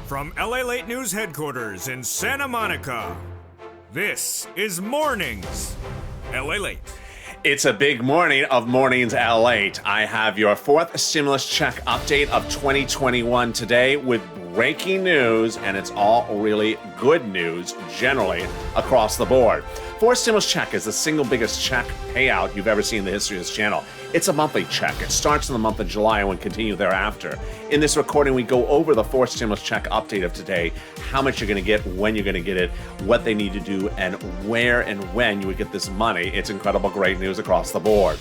From LALATE News headquarters in Santa Monica, this is Mornings LALATE. It's a big morning of Mornings LALATE. I have your fourth stimulus check update of 2021 today with breaking news, and it's all really good news generally across the board. Fourth stimulus check is the single biggest check payout you've ever seen in the history of this channel. It's a monthly check. It starts in the month of July and will continue thereafter. In this recording, we go over the fourth stimulus check update of today, how much you're going to get, when you're going to get it, what they need to do, and where and when you would get this money. It's incredible, great news across the board.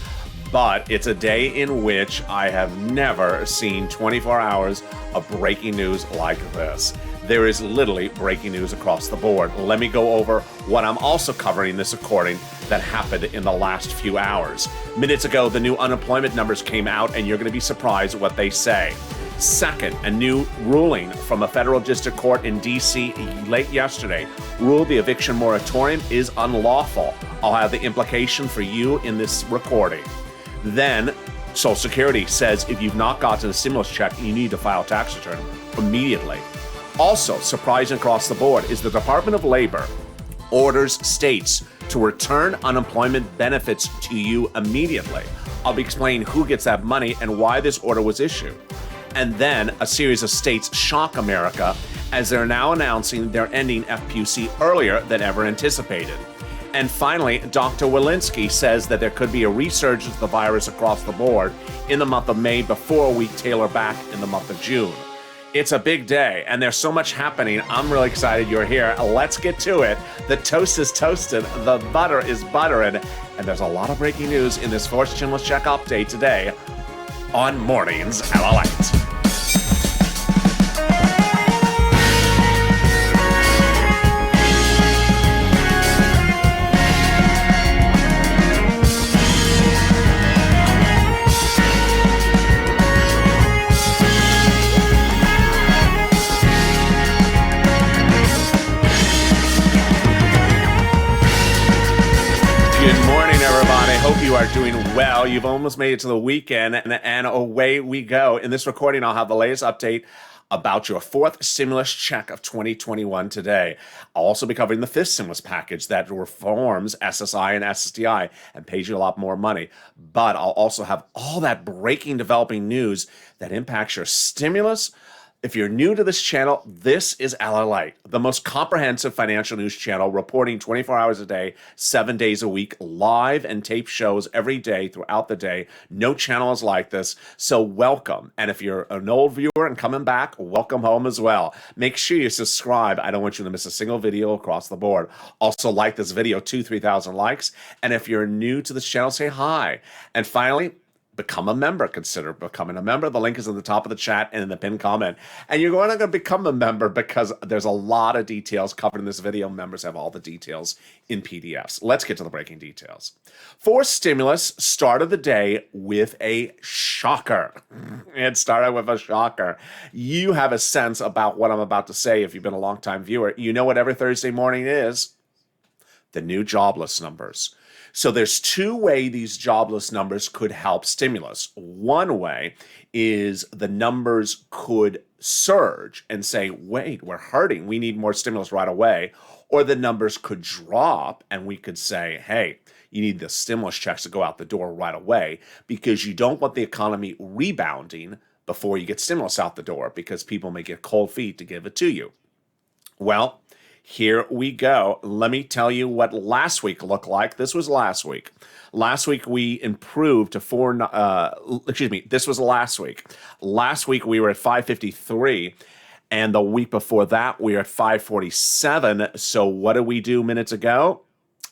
But it's a day in which I have never seen 24 hours of breaking news like this. There is literally breaking news across the board. Let me go over what I'm also covering in this recording that happened in the last few hours. Minutes ago, the new unemployment numbers came out, and you're going to be surprised what they say. Second, a new ruling from a federal district court in D.C. late yesterday ruled the eviction moratorium is unlawful. I'll have the implication for you in this recording. Then, Social Security says if you've not gotten a stimulus check, you need to file a tax return immediately. Also, surprising across the board is the Department of Labor orders states to return unemployment benefits to you immediately. I'll be explaining who gets that money and why this order was issued. And then a series of states shock America as they're now announcing they're ending FPUC earlier than ever anticipated. And finally, Dr. Walensky says that there could be a resurgence of the virus across the board in the month of May before we tailor back in the month of June. It's a big day, and there's so much happening. I'm really excited you're here. Let's get to it. The toast is toasted, the butter is buttering, and there's a lot of breaking news in this fourth stimulus check update today on Mornings LALATE. Good morning, everybody. Hope you are doing well. You've almost made it to the weekend, and away we go. In this recording, I'll have the latest update about your fourth stimulus check of 2021 today. I'll also be covering the fifth stimulus package that reforms SSI and SSDI and pays you a lot more money. But I'll also have all that breaking, developing news that impacts your stimulus. If you're new to this channel, this is LALATE, the most comprehensive financial news channel, reporting 24 hours a day, 7 days a week, live and tape shows every day throughout the day. No channel is like this, so welcome. And if you're an old viewer and coming back, welcome home as well. Make sure you subscribe. I don't want you to miss a single video across the board. Also, like this video, 3,000 likes. And if you're new to this channel, say hi. And finally, become a member. Consider becoming a member. The link is in the top of the chat and in the pinned comment. And you're going to become a member because there's a lot of details covered in this video. Members have all the details in PDFs. Let's get to the breaking details. Fourth stimulus started the day with a shocker. It started with a shocker. You have a sense about what I'm about to say if you've been a longtime viewer. You know what every Thursday morning is? The new jobless numbers. So there's two ways these jobless numbers could help stimulus. One way is the numbers could surge and say, wait, we're hurting. We need more stimulus right away. Or the numbers could drop and we could say, hey, you need the stimulus checks to go out the door right away because you don't want the economy rebounding before you get stimulus out the door because people may get cold feet to give it to you. Well, here we go. Let me tell you what last week looked like. This was last week. Last week we improved to this was last week. Last week we were at 553, and the week before that we were at 547. So what did we do minutes ago?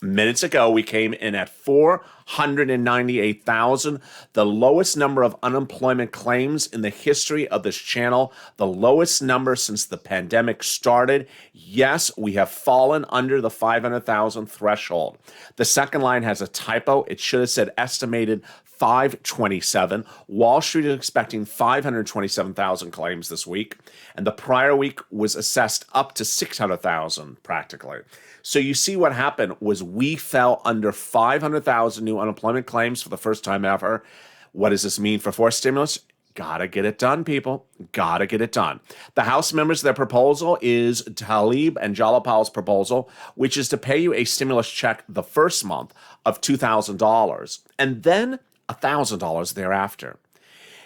Minutes ago, we came in at 498,000, the lowest number of unemployment claims in the history of this channel, the lowest number since the pandemic started. Yes, we have fallen under the 500,000 threshold. The second line has a typo. It should have said estimated 527. Wall Street is expecting 527,000 claims this week, and the prior week was assessed up to 600,000 practically. So you see what happened was we fell under 500,000 new unemployment claims for the first time ever. What does this mean for fourth stimulus? Gotta get it done, people. Gotta get it done. The House members, their proposal is Tlaib and Jalapal's proposal, which is to pay you a stimulus check the first month of $2,000 and then $1,000 thereafter.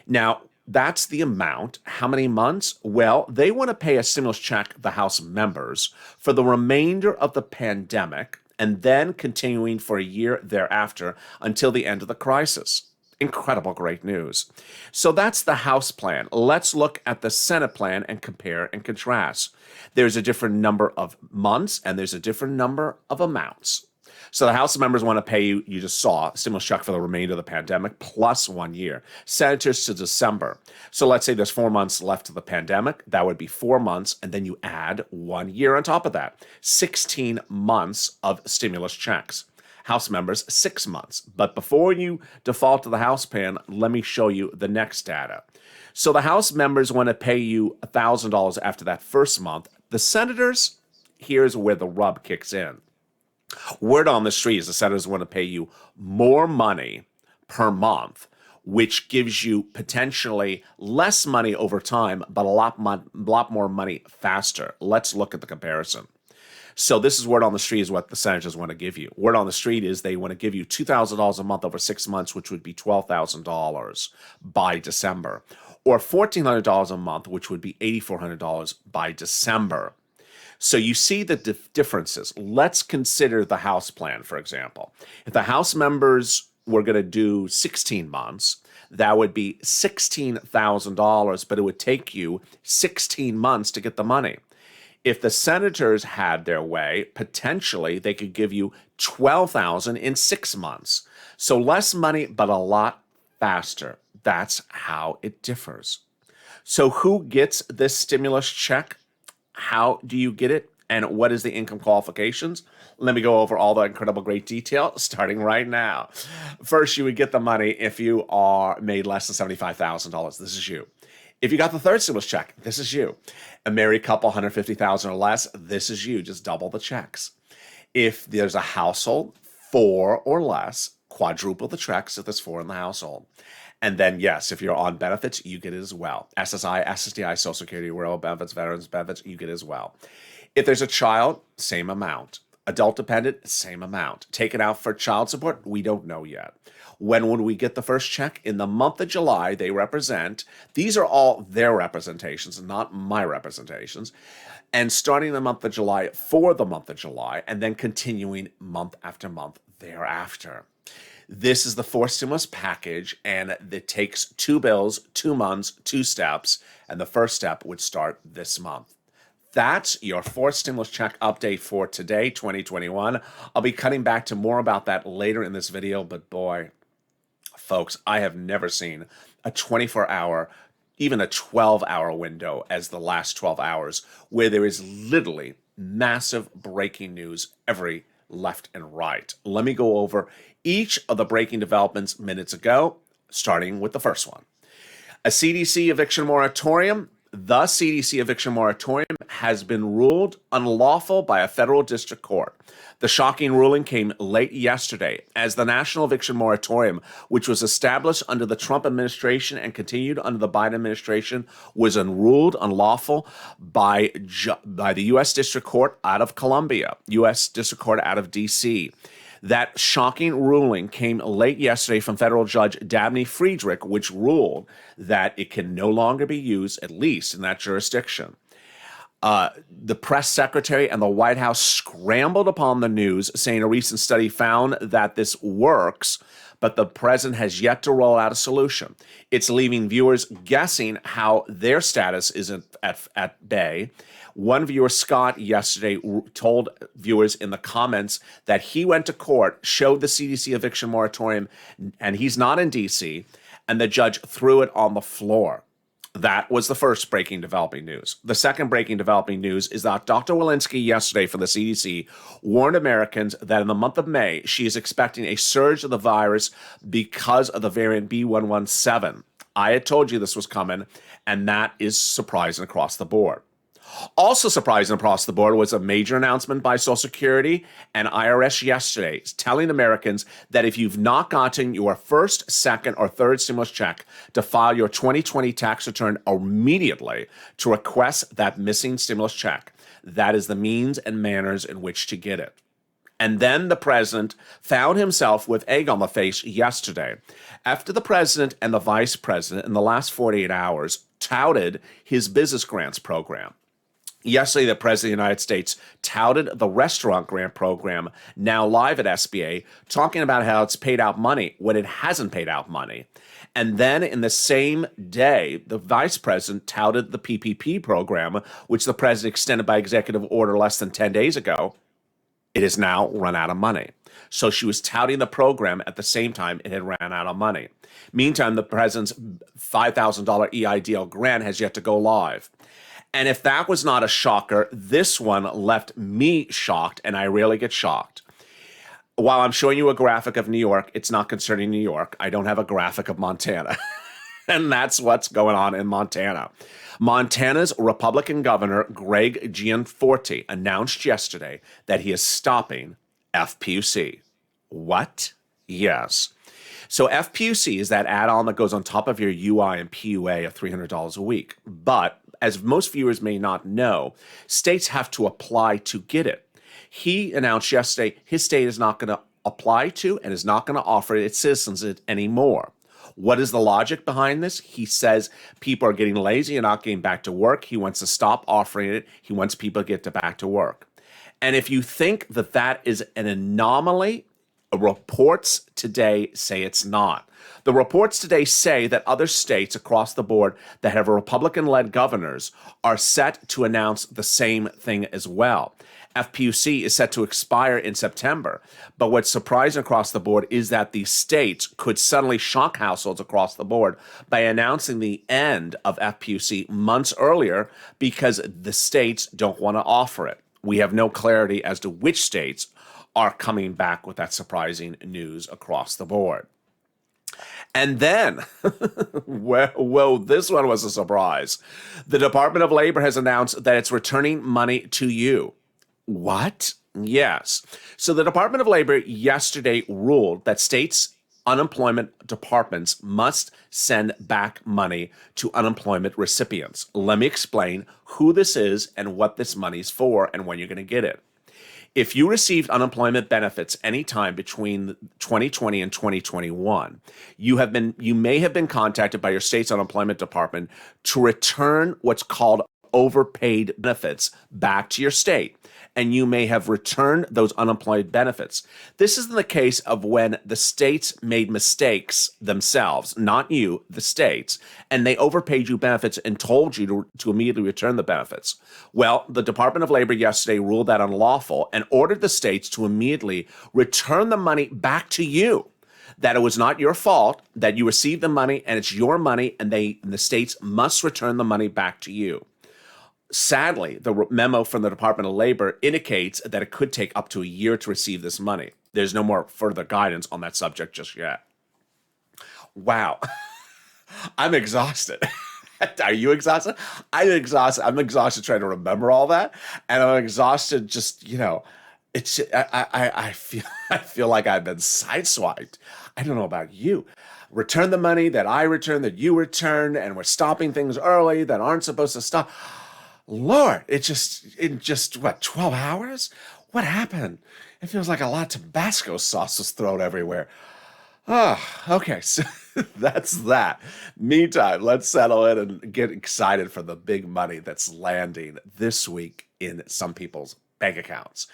Now, that's the amount. How many months? Well, they want to pay a stimulus check, the House members, for the remainder of the pandemic and then continuing for a year thereafter until the end of the crisis. Incredible, great news. So that's the House plan. Let's look at the Senate plan and compare and contrast. There's a different number of months and there's a different number of amounts. So the House members want to pay you, you just saw, a stimulus check for the remainder of the pandemic plus 1 year. Senators to December. So let's say there's 4 months left of the pandemic. That would be 4 months, and then you add 1 year on top of that. 16 months of stimulus checks. House members, 6 months. But before you default to the House plan, let me show you the next data. So the House members want to pay you $1,000 after that first month. The senators, here's where the rub kicks in. Word on the street is the senators want to pay you more money per month, which gives you potentially less money over time, but a lot more money faster. Let's look at the comparison. So this is word on the street is what the senators want to give you. Word on the street is they want to give you $2,000 a month over 6 months, which would be $12,000 by December, or $1,400 a month, which would be $8,400 by December. So you see the differences. Let's consider the House plan, for example. If the House members were going to do 16 months, that would be $16,000, but it would take you 16 months to get the money. If the senators had their way, potentially they could give you $12,000 in 6 months. So less money, but a lot faster. That's how it differs. So who gets this stimulus check? How do you get it? And what is the income qualifications? Let me go over all the incredible great detail starting right now. First, you would get the money if you are made less than $75,000. This is you. If you got the third stimulus check, this is you. A married couple, $150,000 or less, this is you. Just double the checks. If there's a household, 4 or less, quadruple the checks if there's 4 in the household. And then, yes, if you're on benefits, you get it as well. SSI, SSDI, Social Security, rural benefits, veterans benefits, you get it as well. If there's a child, same amount. Adult dependent, same amount. Taken out for child support, we don't know yet. When would we get the first check? In the month of July, they represent. These are all their representations, not my representations. And starting the month of July for the month of July, and then continuing month after month thereafter. This is the fourth stimulus package, and it takes 2 bills, 2 months, 2 steps, and the first step would start this month. That's your fourth stimulus check update for today, 2021. I'll be cutting back to more about that later in this video, but boy, folks, I have never seen a 24-hour, even a 12-hour window as the last 12 hours, where there is literally massive breaking news every left and right. Let me go over each of the breaking developments minutes ago, starting with the first one. A CDC eviction moratorium. The CDC eviction moratorium has been ruled unlawful by a federal district court. The shocking ruling came late yesterday as the national eviction moratorium, which was established under the Trump administration and continued under the Biden administration, was ruled unlawful by the U.S. District Court out of Columbia, U.S. District Court out of D.C. That shocking ruling came late yesterday from federal judge Dabney Friedrich, which ruled that it can no longer be used, at least in that jurisdiction. The press secretary and the White House scrambled upon the news, saying a recent study found that this works, but the president has yet to roll out a solution. It's leaving viewers guessing how their status is at bay. One viewer, Scott, yesterday told viewers in the comments that he went to court, showed the CDC eviction moratorium, and he's not in D.C., and the judge threw it on the floor. That was the first breaking developing news. The second breaking developing news is that Dr. Walensky yesterday from the CDC warned Americans that in the month of May, she is expecting a surge of the virus because of the variant B117. I had told you this was coming, and that is surprising across the board. Also surprising across the board was a major announcement by Social Security and IRS yesterday telling Americans that if you've not gotten your first, second, or third stimulus check, to file your 2020 tax return immediately to request that missing stimulus check. That is the means and manners in which to get it. And then the president found himself with egg on the face yesterday after the president and the vice president in the last 48 hours touted his business grants program. Yesterday, the President of the United States touted the restaurant grant program, now live at SBA, talking about how it's paid out money when it hasn't paid out money. And then in the same day, the vice president touted the PPP program, which the president extended by executive order less than 10 days ago. It has now run out of money. So she was touting the program at the same time it had ran out of money. Meantime, the president's $5,000 EIDL grant has yet to go live. And if that was not a shocker, this one left me shocked, and I rarely get shocked. While I'm showing you a graphic of New York, it's not concerning New York. I don't have a graphic of Montana. And that's what's going on in Montana. Montana's Republican governor, Greg Gianforte, announced yesterday that he is stopping FPUC. What? Yes. So FPUC is that add-on that goes on top of your UI and PUA of $300 a week. But as most viewers may not know, states have to apply to get it. He announced yesterday his state is not going to apply to and is not going to offer its citizens it anymore. What is the logic behind this? He says people are getting lazy and not getting back to work. He wants to stop offering it. He wants people to get back to work. And if you think that that is an anomaly, reports today say it's not. The reports today say that other states across the board that have Republican-led governors are set to announce the same thing as well. FPUC is set to expire in September. But what's surprising across the board is that these states could suddenly shock households across the board by announcing the end of FPUC months earlier because the states don't want to offer it. We have no clarity as to which states are coming back with that surprising news across the board. And then, well, this one was a surprise. The Department of Labor has announced that it's returning money to you. What? Yes. So the Department of Labor yesterday ruled that states' unemployment departments must send back money to unemployment recipients. Let me explain who this is and what this money's for and when you're going to get it. If you received unemployment benefits anytime between 2020 and 2021, you may have been contacted by your state's unemployment department to return what's called overpaid benefits back to your state, and you may have returned those unemployed benefits. This is in the case of when the states made mistakes themselves, not you, the states, and they overpaid you benefits and told you to immediately return the benefits. Well, the Department of Labor yesterday ruled that unlawful and ordered the states to immediately return the money back to you. That it was not your fault, that you received the money and it's your money, and the states must return the money back to you. Sadly, the memo from the Department of Labor indicates that it could take up to a year to receive this money. There's no more further guidance on that subject just yet. Wow. I'm exhausted. Are you exhausted? I'm exhausted. I'm exhausted trying to remember all that. And I'm exhausted just, it's I feel like I've been sideswiped. I don't know about you. Return the money that I returned, that you returned, and we're stopping things early that aren't supposed to stop. Lord, in just what, 12 hours? What happened? It feels like a lot of Tabasco sauce was thrown everywhere. Oh, okay, so that's that. Meantime, let's settle in and get excited for the big money that's landing this week in some people's bank accounts.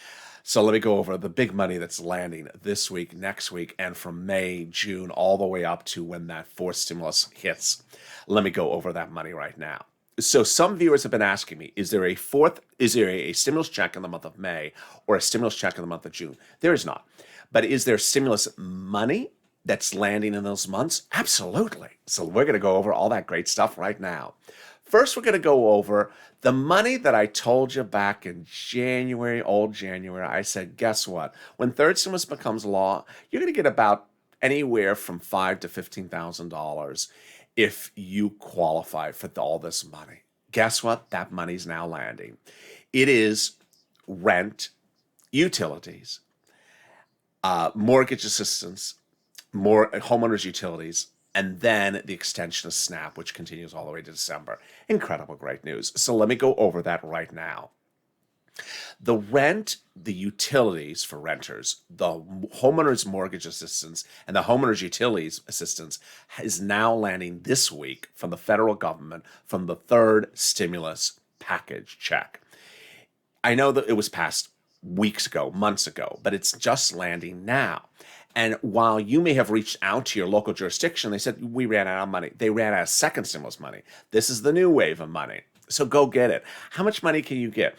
So let me go over the big money that's landing this week, next week, and from May, June, all the way up to when that fourth stimulus hits. Let me go over that money right now. So some viewers have been asking me, is there a stimulus check in the month of May or a stimulus check in the month of June? There is not. But is there stimulus money that's landing in those months? Absolutely. So we're going to go over all that great stuff right now. First, we're going to go over the money that I told you back in January, old January. I said, guess what? When third stimulus becomes law, you're going to get about anywhere from $5,000 to $15,000 if you qualify for all this money. Guess what? That money's now landing. It is rent, utilities, mortgage assistance, more homeowners utilities, and then the extension of SNAP, which continues all the way to December. Incredible, great news. So let me go over that right now. The rent, the utilities for renters, the homeowners mortgage assistance, and the homeowners utilities assistance is now landing this week from the federal government from the third stimulus package check. I know that it was passed weeks ago, months ago, but it's just landing now. And while you may have reached out to your local jurisdiction, they said, we ran out of money. They ran out of second stimulus money. This is the new wave of money. So go get it. How much money can you get?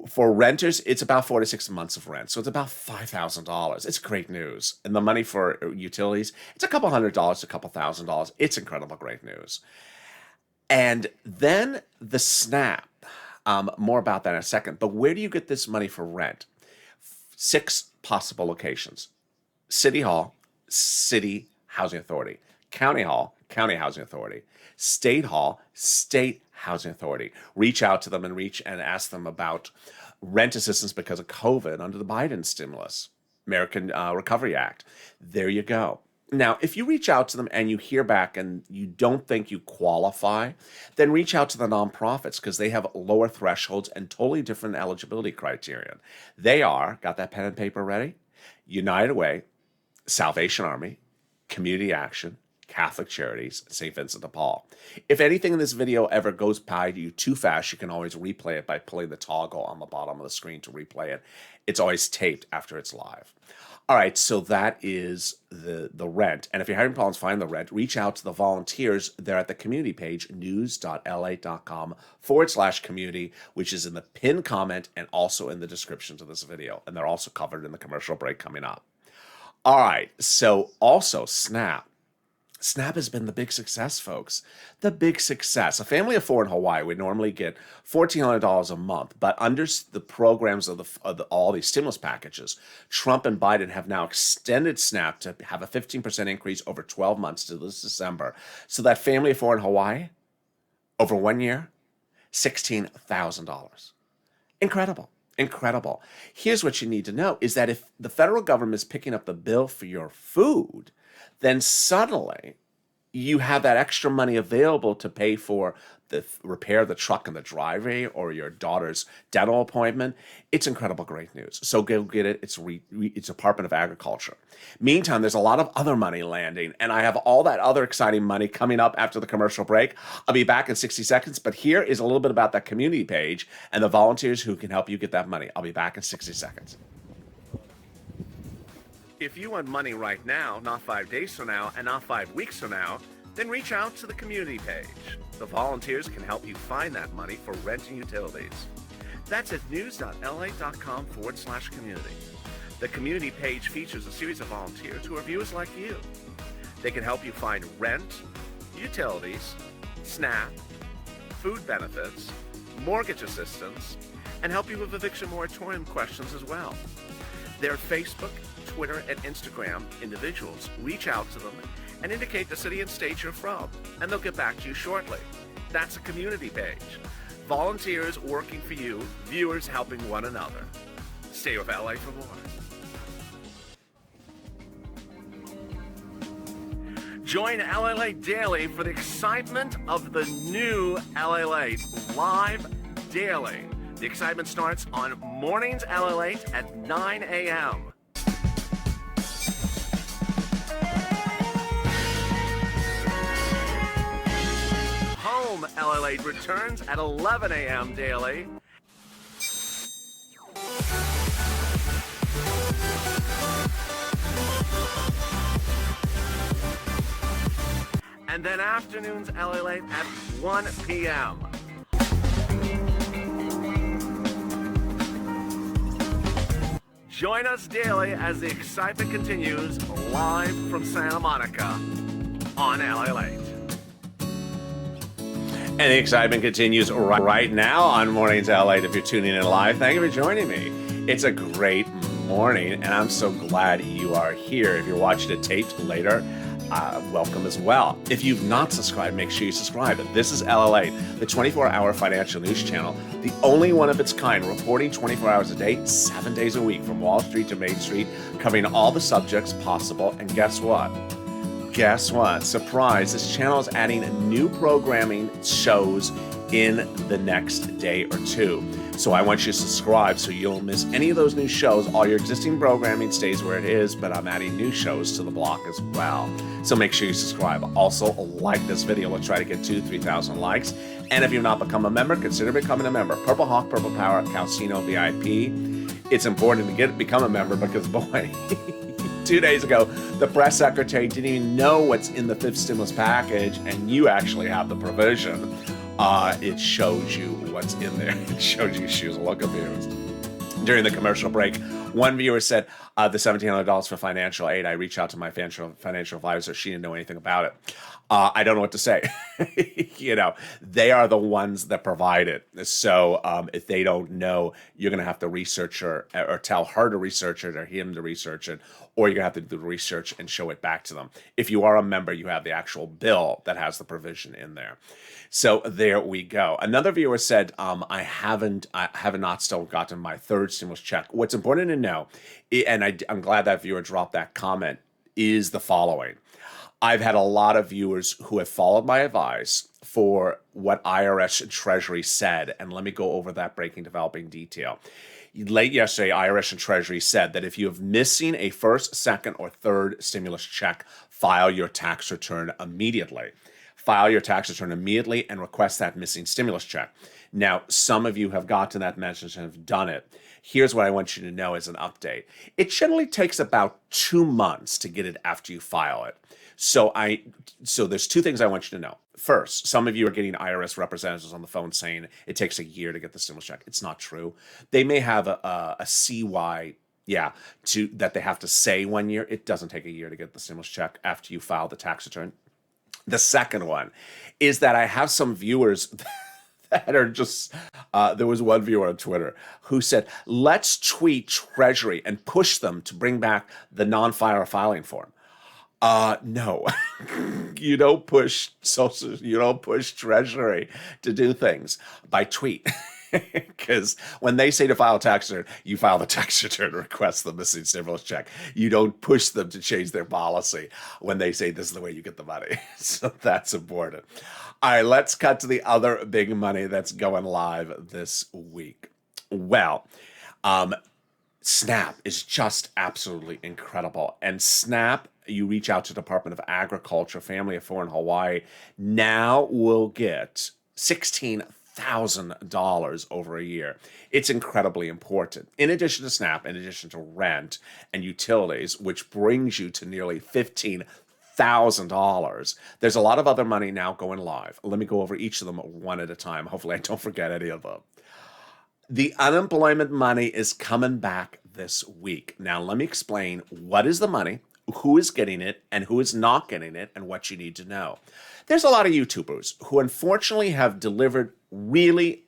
For renters, it's about 4 to 6 months of rent. So it's about $5,000. It's great news. And the money for utilities, it's a couple $100, a couple $1,000. It's incredible, great news. And then the SNAP, more about that in a second. But where do you get this money for rent? 6 possible locations. City Hall, City Housing Authority. County Hall, County Housing Authority. State Hall, State Housing Authority. Reach out to them and ask them about rent assistance because of COVID under the Biden stimulus, American Recovery Act. There you go. Now, if you reach out to them and you hear back and you don't think you qualify, then reach out to the nonprofits because they have lower thresholds and totally different eligibility criteria. They are, got that pen and paper ready? United Way, Salvation Army, Community Action, Catholic Charities, St. Vincent de Paul. If anything in this video ever goes by you too fast, you can always replay it by pulling the toggle on the bottom of the screen to replay it. It's always taped after it's live. All right, so that is the rent. And if you're having problems finding the rent, reach out to the volunteers. They're at the community page, news.lalate.com/community, which is in the pinned comment and also in the description to this video. And they're also covered in the commercial break coming up. All right, so also SNAP. SNAP has been the big success, folks. The big success. A family of 4 in Hawaii would normally get $1,400 a month, but under the programs of all these stimulus packages, Trump and Biden have now extended SNAP to have a 15% increase over 12 months to this December. So that family of 4 in Hawaii, over 1 year, $16,000. Incredible. Incredible. Here's what you need to know is that if the federal government is picking up the bill for your food, then suddenly you have that extra money available to pay for the repair of the truck in the driveway or your daughter's dental appointment. It's incredible, great news. So go get it. It's Department of Agriculture. Meantime, there's a lot of other money landing, and I have all that other exciting money coming up after the commercial break. I'll be back in 60 seconds, but here is a little bit about that community page and the volunteers who can help you get that money. I'll be back in 60 seconds. If you want money right now, not 5 days from now, and not 5 weeks from now, then reach out to the community page. The volunteers can help you find that money for rent and utilities. That's at news.lalate.com/community. The community page features a series of volunteers who are viewers like you. They can help you find rent, utilities, SNAP, food benefits, mortgage assistance, and help you with eviction moratorium questions as well. They're Facebook, Twitter, and Instagram individuals. Reach out to them and indicate the city and state you're from, and they'll get back to you shortly. That's a community page. Volunteers working for you, viewers helping one another. Stay with LA for more. Join LALATE Daily for the excitement of the new LALATE live daily. The excitement starts on Mornings LALATE at 9 a.m. Home LALATE returns at 11 a.m. daily. And then afternoons LALATE at 1 p.m. Join us daily as the excitement continues live from Santa Monica on LALATE. And the excitement continues right now on Mornings LALATE. If you're tuning in live, thank you for joining me. It's a great morning, and I'm so glad you are here. If you're watching it taped later, welcome as well. If you've not subscribed, make sure you subscribe. This is LALATE, the 24-hour financial news channel, the only one of its kind, reporting 24 hours a day, 7 days a week, from Wall Street to Main Street, covering all the subjects possible. And guess what? Guess what? Surprise, this channel is adding new programming shows in the next day or two. So I want you to subscribe so you don't miss any of those new shows. All your existing programming stays where it is, but I'm adding new shows to the block as well. So make sure you subscribe. Also, like this video. Let's try to get 2,000-3,000 likes. And if you've not become a member, consider becoming a member. Purple Hawk, Purple Power, Calcino VIP. It's important to become a member because, boy, 2 days ago, the press secretary didn't even know what's in the fifth stimulus package, and you actually have the provision. It shows you what's in there. It shows you shoes. Look abused. During the commercial break, one viewer said, the $1,700 for financial aid. I reached out to my financial advisor. She didn't know anything about it. I don't know what to say. They are the ones that provide it. So if they don't know, you're going to have to research or tell her to research it or him to research it, or you're going to have to do the research and show it back to them. If you are a member, you have the actual bill that has the provision in there. So there we go. Another viewer said, I have not still gotten my third stimulus check. What's important to know, and I'm glad that viewer dropped that comment, is the following. I've had a lot of viewers who have followed my advice for what IRS and Treasury said, and let me go over that breaking developing detail. Late yesterday, IRS and Treasury said that if you have missing a first, second, or third stimulus check, file your tax return immediately. File your tax return immediately and request that missing stimulus check. Now, some of you have gotten that message and have done it. Here's what I want you to know as an update. It generally takes about 2 months to get it after you file it. So there's two things I want you to know. First, some of you are getting IRS representatives on the phone saying it takes a year to get the stimulus check. It's not true. They may have a CY that they have to say 1 year. It doesn't take a year to get the stimulus check after you file the tax return. The second one is that I have some viewers that are just, there was one viewer on Twitter who said, let's tweet Treasury and push them to bring back the non-filer filing form. No, you don't push Treasury to do things by tweet. Because when they say to file a tax return, you file the tax return and request the missing stimulus check. You don't push them to change their policy when they say this is the way you get the money. So that's important. All right, let's cut to the other big money that's going live this week. Well, SNAP is just absolutely incredible. And SNAP, you reach out to Department of Agriculture, Family Affairs in Hawaii, now will get $16,000 over a year. It's incredibly important. In addition to SNAP, in addition to rent and utilities, which brings you to nearly $15,000, there's a lot of other money now going live. Let me go over each of them one at a time. Hopefully I don't forget any of them. The unemployment money is coming back this week. Now, let me explain what is the money, who is getting it, and who is not getting it, and what you need to know. There's a lot of YouTubers who unfortunately have delivered really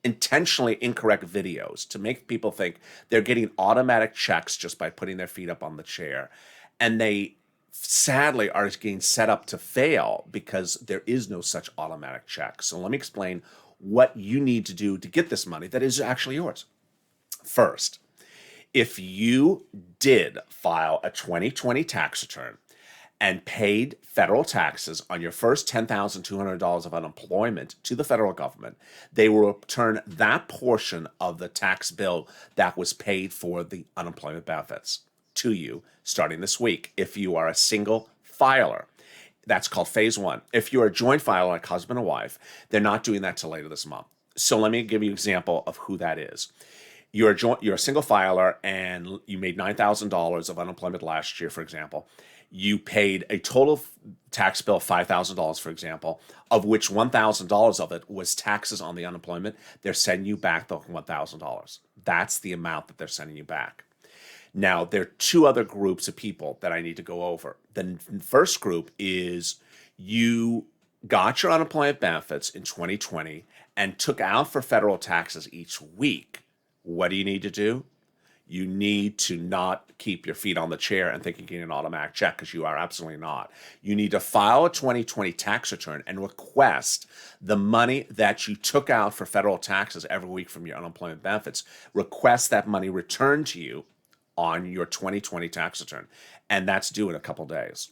intentionally incorrect videos to make people think they're getting automatic checks just by putting their feet up on the chair. And they sadly are getting set up to fail because there is no such automatic check. So let me explain what you need to do to get this money that is actually yours. First, if you did file a 2020 tax return and paid federal taxes on your first $10,200 of unemployment to the federal government, they will return that portion of the tax bill that was paid for the unemployment benefits to you starting this week if you are a single filer. That's called phase one. If you're a joint filer like husband and wife, they're not doing that till later this month. So let me give you an example of who that is. You're a single filer and you made $9,000 of unemployment last year, for example. You paid a total tax bill of $5,000, for example, of which $1,000 of it was taxes on the unemployment. They're sending you back the $1,000. That's the amount that they're sending you back. Now, there are two other groups of people that I need to go over. The first group is you got your unemployment benefits in 2020 and took out for federal taxes each week. What do you need to do? You need to not keep your feet on the chair and think you're getting an automatic check, because you are absolutely not. You need to file a 2020 tax return and request the money that you took out for federal taxes every week from your unemployment benefits. Request that money returned to you on your 2020 tax return, and that's due in a couple days.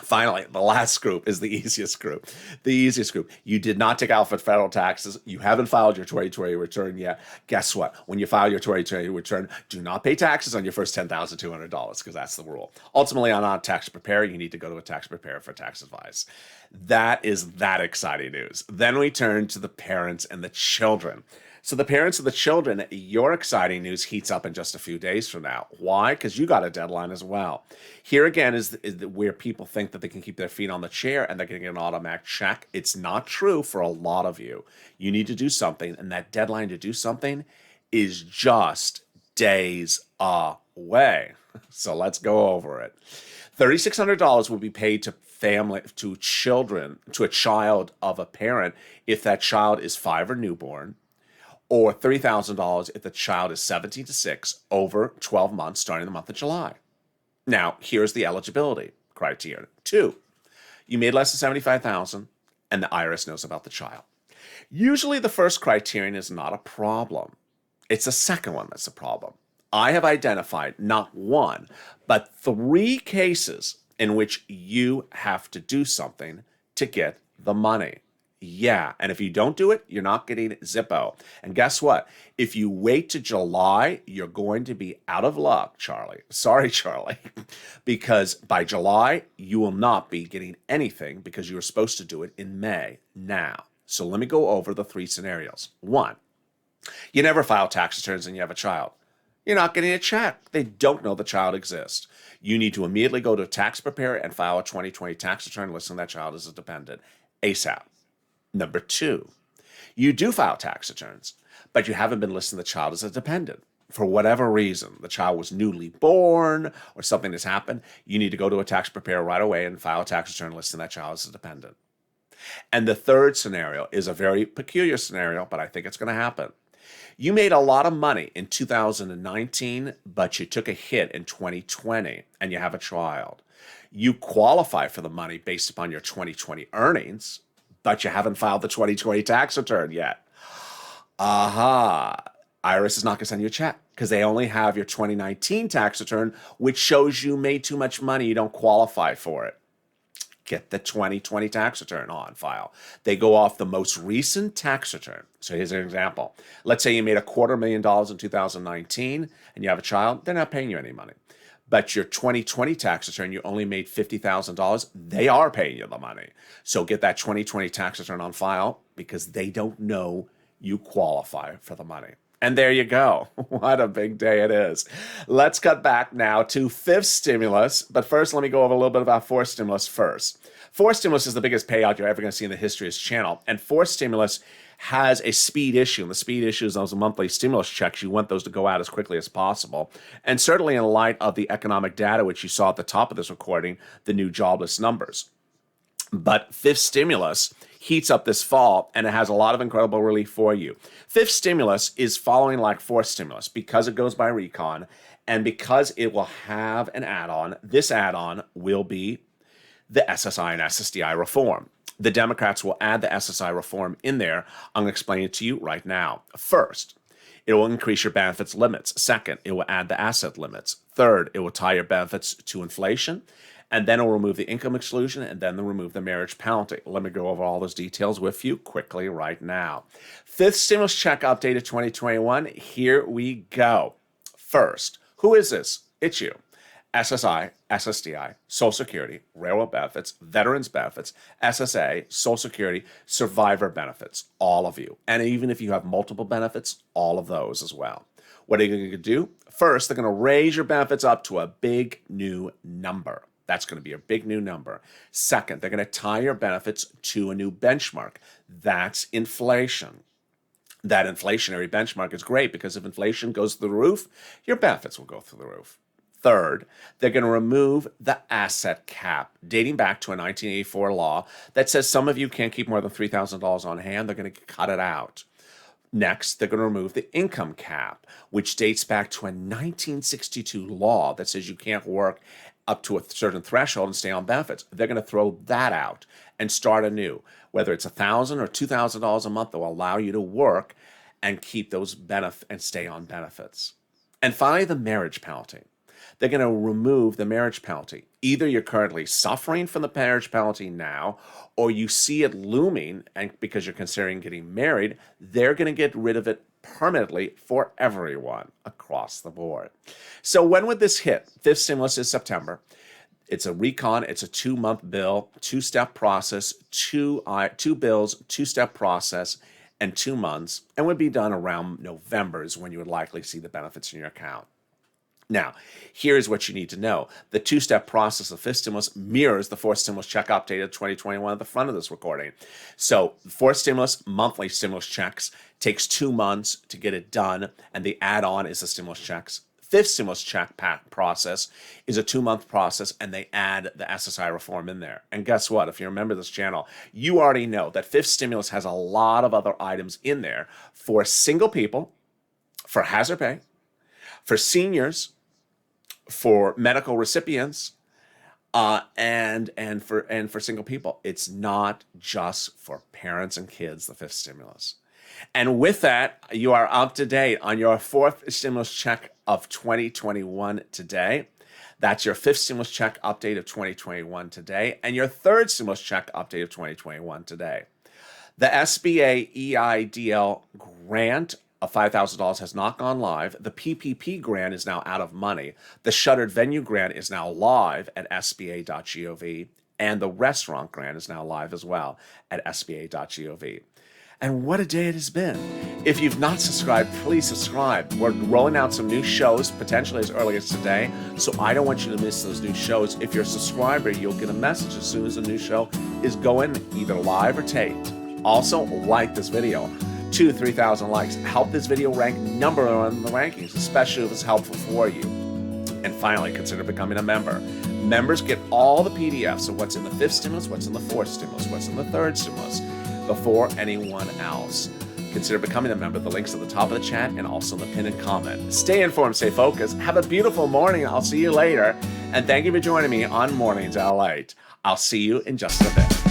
Finally, the last group is the easiest group. The easiest group. You did not take out for federal taxes. You haven't filed your 2020 return yet. Guess what? When you file your 2020 return, do not pay taxes on your first $10,200, because that's the rule. Ultimately, I'm not a tax preparer. You need to go to a tax preparer for tax advice. That is that exciting news. Then we turn to the parents and the children. So the parents of the children, your exciting news heats up in just a few days from now. Why? Because you got a deadline as well. Here again is where people think that they can keep their feet on the chair and they're going to get an automatic check. It's not true for a lot of you. You need to do something, and that deadline to do something is just days away. So let's go over it. $3,600 will be paid to children, to a child of a parent if that child is 5 or newborn, or $3,000 if the child is 17 to 6 over 12 months starting the month of July. Now, here's the eligibility criteria. 2, you made less than $75,000 and the IRS knows about the child. Usually the first criterion is not a problem. It's the second one that's a problem. I have identified not 1, but 3 cases in which you have to do something to get the money. Yeah, and if you don't do it, you're not getting Zippo. And guess what? If you wait to July, you're going to be out of luck, Charlie. Sorry, Charlie. Because by July, you will not be getting anything, because you were supposed to do it in May now. So let me go over the 3 scenarios. 1, you never file tax returns and you have a child. You're not getting a check. They don't know the child exists. You need to immediately go to a tax preparer and file a 2020 tax return listing that child as a dependent ASAP. Number 2, you do file tax returns, but you haven't been listing the child as a dependent. For whatever reason, the child was newly born or something has happened, you need to go to a tax preparer right away and file a tax return listing that child as a dependent. And the third scenario is a very peculiar scenario, but I think it's going to happen. You made a lot of money in 2019, but you took a hit in 2020 and you have a child. You qualify for the money based upon your 2020 earnings, but you haven't filed the 2020 tax return yet. IRS is not going to send you a check because they only have your 2019 tax return, which shows you made too much money. You don't qualify for it. Get the 2020 tax return on file. They go off the most recent tax return. So here's an example. Let's say you made $250,000 in 2019 and you have a child. They're not paying you any money. But your 2020 tax return, you only made $50,000. They are paying you the money. So get that 2020 tax return on file, because they don't know you qualify for the money. And there you go. What a big day it is. Let's cut back now to 5th stimulus. But first, let me go over a little bit about 4th stimulus first. 4th stimulus is the biggest payout you're ever going to see in the history of this channel. And 4th stimulus has a speed issue. And the speed issue is those monthly stimulus checks. You want those to go out as quickly as possible. And certainly in light of the economic data, which you saw at the top of this recording, the new jobless numbers. But 5th stimulus heats up this fall, and it has a lot of incredible relief for you. 5th stimulus is following like 4th stimulus because it goes by recon, and because it will have an add-on. This add-on will be the SSI and SSDI reform. The Democrats will add the SSI reform in there. I'm going to explain it to you right now. First, it will increase your benefits limits. Second, it will add the asset limits. Third, it will tie your benefits to inflation. And then it'll remove the income exclusion, and then they'll remove the marriage penalty. Let me go over all those details with you quickly right now. 5th stimulus check updated 2021. Here we go. First, who is this? It's you. SSI, SSDI, Social Security, Railroad Benefits, Veterans Benefits, SSA, Social Security, Survivor Benefits, all of you. And even if you have multiple benefits, all of those as well. What are you going to do? First, they're going to raise your benefits up to a big new number. That's going to be a big new number. Second, they're going to tie your benefits to a new benchmark. That's inflation. That inflationary benchmark is great because if inflation goes through the roof, your benefits will go through the roof. Third, they're going to remove the asset cap, dating back to a 1984 law that says some of you can't keep more than $3,000 on hand. They're going to cut it out. Next, they're going to remove the income cap, which dates back to a 1962 law that says you can't work up to a certain threshold and stay on benefits. They're going to throw that out and start anew. Whether it's $1,000 or $2,000 a month, they'll allow you to work and keep those benefits and stay on benefits. And finally, the marriage penalty. They're going to remove the marriage penalty. Either you're currently suffering from the marriage penalty now, or you see it looming, and because you're considering getting married, they're going to get rid of it permanently for everyone across the board. So when would this hit? Fifth stimulus is September. It's a recon. It's a 2-month bill, 2-step process, two bills, 2-step process, and 2 months, and would be done around November is when you would likely see the benefits in your account. Now, here's what you need to know. The 2-step process of fifth stimulus mirrors the fourth stimulus check updated 2021 at the front of this recording. So the fourth stimulus, monthly stimulus checks, takes 2 months to get it done, and the add-on is the stimulus checks. Fifth stimulus check process is a 2-month process, and they add the SSI reform in there. And guess what? If you remember this channel, you already know that fifth stimulus has a lot of other items in there for single people, for hazard pay, for seniors, for medical recipients, and for single people. It's not just for parents and kids, the fifth stimulus. And with that, you are up to date on your fourth stimulus check of 2021 today. That's your fifth stimulus check update of 2021 today, and your third stimulus check update of 2021 today. The SBA EIDL grant of $5,000 has not gone live. The PPP grant is now out of money. The shuttered venue grant is now live at sba.gov, and the restaurant grant is now live as well at sba.gov. And what a day it has been. If you've not subscribed, please subscribe. We're rolling out some new shows, potentially as early as today, so I don't want you to miss those new shows. If you're a subscriber, you'll get a message as soon as a new show is going, either live or taped. Also, like this video. 2,000-3,000 likes. Help this video rank number 1 in the rankings, especially if it's helpful for you. And finally, consider becoming a member. Members get all the PDFs of what's in the fifth stimulus, what's in the fourth stimulus, what's in the third stimulus, before anyone else. Consider becoming a member. The link's at the top of the chat and also in the pinned comment. Stay informed, stay focused. Have a beautiful morning. I'll see you later. And thank you for joining me on Mornings LALATE. I'll see you in just a bit.